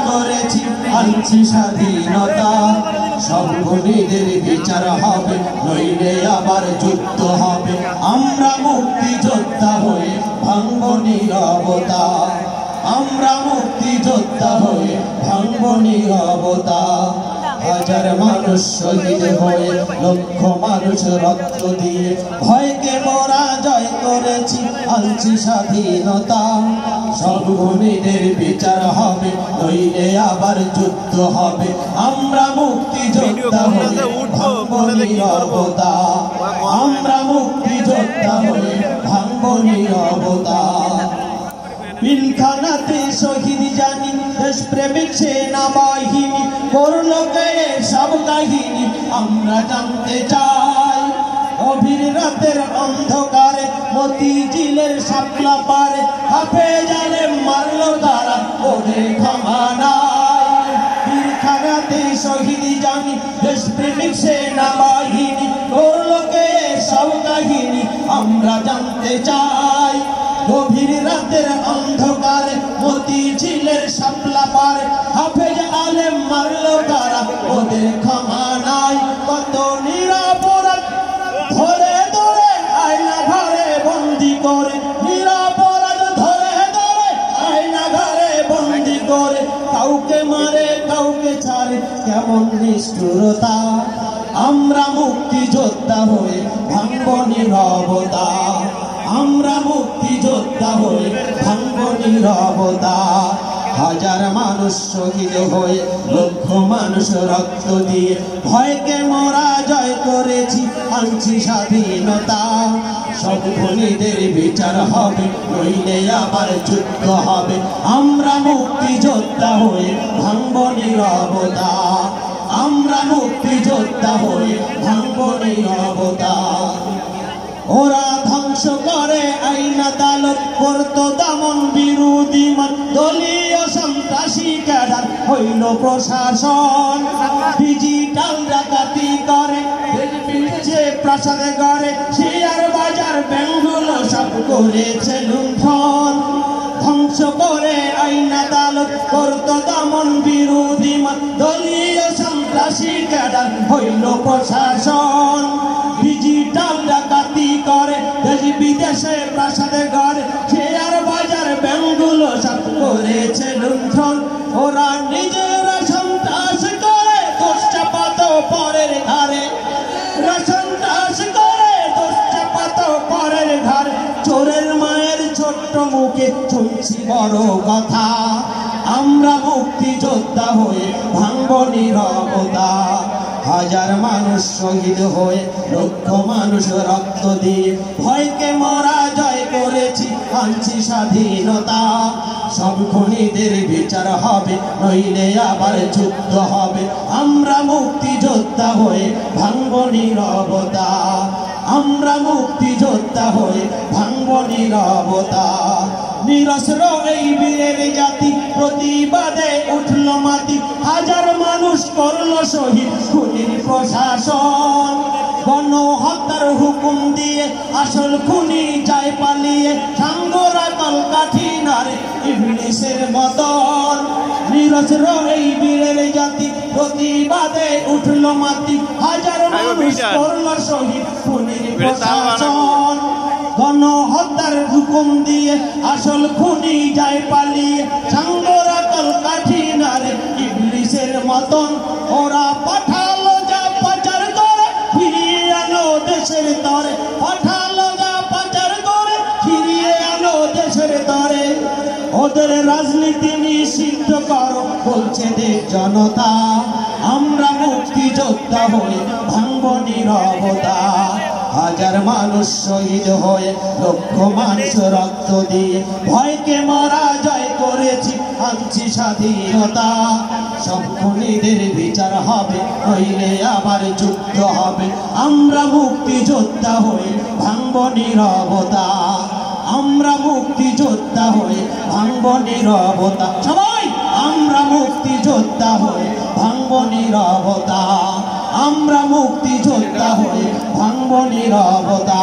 করেছি আনছি স্বাধীনতা সব খুনিদের বিচার হবে নইলে আবার যুদ্ধ হবে আমরা মুক্তিযোদ্ধা হয়ে ভাঙব নীরবতা আমরা মুক্তিযোদ্ধা হয়ে ভাঙব নীরবতা হাজার মানুষ শহীদ হয়ে লক্ষ মানুষ রক্ত দিয়ে ভয়কে মোরা জয় করেছি আনছি স্বাধীনতা সব খুনিদের বিচার হবে নইলে আবার যুদ্ধ হবে আমরা মুক্তিযোদ্ধা হয়ে ভাঙব নীরবতা আমরা মুক্তিযোদ্ধা হয়ে ভাঙব নীরবতা পিলখানাতে শহীদ জানি দেশপ্রেমিক সেনাবাহিনী করলো কে সব কাহিনী আমরা জানতে চাই গভীর রাতের অন্ধকারে মতিঝিলের শাপলা পারে হাফেজ আলেম মারলো তারা ওদের ক্ষমা নাই পিলখানাতে শহীদ জানি দেশপ্রেমিক সেনাবাহিনী করলো কে সব কাহিনী আমরা জানতে চাই গভীর রাতের অন্ধকারে মতিঝিলের শাপলা পারে হাফেজ আলেম মারলো তারা ওদের ক্ষমা নাই কত নিরাপরাধ ধরে ধরে আয়না ঘরে বন্দি করে নিরাপরাধ ধরে ধরে আয়না ঘরে বন্দি করে কাউকে মারে কাউকে ছাড়ে কেমন নিষ্ঠুরতা আমরা মুক্তিযোদ্ধা হয়ে ভাঙব নীরবতা আমরা মুক্তিযোদ্ধা হয়ে ভাঙব নীরবতা হাজার মানুষ শহীদ হয়ে লক্ষ মানুষ রক্ত দিয়ে ভয়কে মোরা জয় করেছি আনছি স্বাধীনতা সব খুনিদের বিচার হবে নইলে আবার যুদ্ধ হবে আমরা মুক্তিযোদ্ধা হয়ে ভাঙব নীরবতা আমরা মুক্তিযোদ্ধা হয়ে ভাঙব নীরবতা ওরা ধ্বংস করে আইন আদালত করতো দমন বিরোধী মত দলীয় সন্ত্রাসী ক্যাডার হইল প্রশাসন ডিজিটাল ডাকাতি করে যে প্রাসাদে গড়ে শেয়ার বাজার ব্যাংকগুলো সব করেছে লুণ্ঠন ধ্বংস করে আইন আদালত করতো দমন বিরোধী মত দলীয় সন্ত্রাসী ক্যাডার হইল প্রশাসন ডিজিটাল ডাকাতি করে দেশ বিদেশে প্রাসাদে গড়ে শেয়ার বাজার ব্যাংকগুলো সব করেছে লুণ্ঠন ওরা নিজেরা সন্ত্রাস করে দোষ চাপাতো পরের ঘরে সন্ত্রাস করে দোষ চাপাতো পরের ঘরে চোরের মায়ের ছোট্ট মুখে শুনছি বড় কথা আমরা মুক্তিযোদ্ধা হয়ে ভাঙব নীরবতা হাজার মানুষ শহীদ হয়ে লক্ষ মানুষ রক্ত দিয়ে ভয়কে মোরা জয় করেছি আনছি স্বাধীনতা সব খুনিদের বিচার হবে নইলে আবার যুদ্ধ হবে আমরা মুক্তিযোদ্ধা হয়ে ভাঙব নীরবতা আমরা মুক্তিযোদ্ধা হয়ে ভাঙব নীরবতা নিরস্ত্র এই বীরের জাতি প্রতিবাদে উঠল মাটি হাজার মানুষ করলো শহীদ খুনির প্রশাসন গণহত্যার হুকুম দিয়ে আসল খুনি যায় পালিয়ে সাঙ্গরা কলকাঠি নারে ইবলিসের মতন নিরস্ত্র এই বীরের জাতি প্রতিবাদে উঠল মাটি হাজার মানুষ করলো শহীদ খুনির প্রশাসন গণহত্যার হুকুম দিয়ে আসল খুনি যায় পালিয়ে সাঙ্গরা কলকাঠি নারে ইবলিসের মতন ওরা পাঠালো যা পাচার করে ফিরিয়ে আনো দেশের তরে পাঠালো যা পাচার করে ফিরিয়ে আনো দেশের তরে ওদের রাজনীতি নিষিদ্ধ করো বলছে দেশ জনতা আমরা মুক্তিযোদ্ধা হয়ে ভাঙব নীরবতা হাজার মানুষ শহীদ হয়ে লক্ষ মানুষ রক্ত দিয়ে ভয়কে মোরা জয় করেছি আনছি স্বাধীনতা সব খুনিদের বিচার হবে নইলে আবার যুদ্ধ হবে আমরা মুক্তিযোদ্ধা হয়ে ভাঙব নীরবতা আমরা মুক্তিযোদ্ধা হয়ে ভাঙব নীরবতা সবাই আমরা মুক্তিযোদ্ধা হয়ে ভাঙব নীরবতা আমরা মুক্তিযোদ্ধা হয়ে ভাঙব নীরবতা।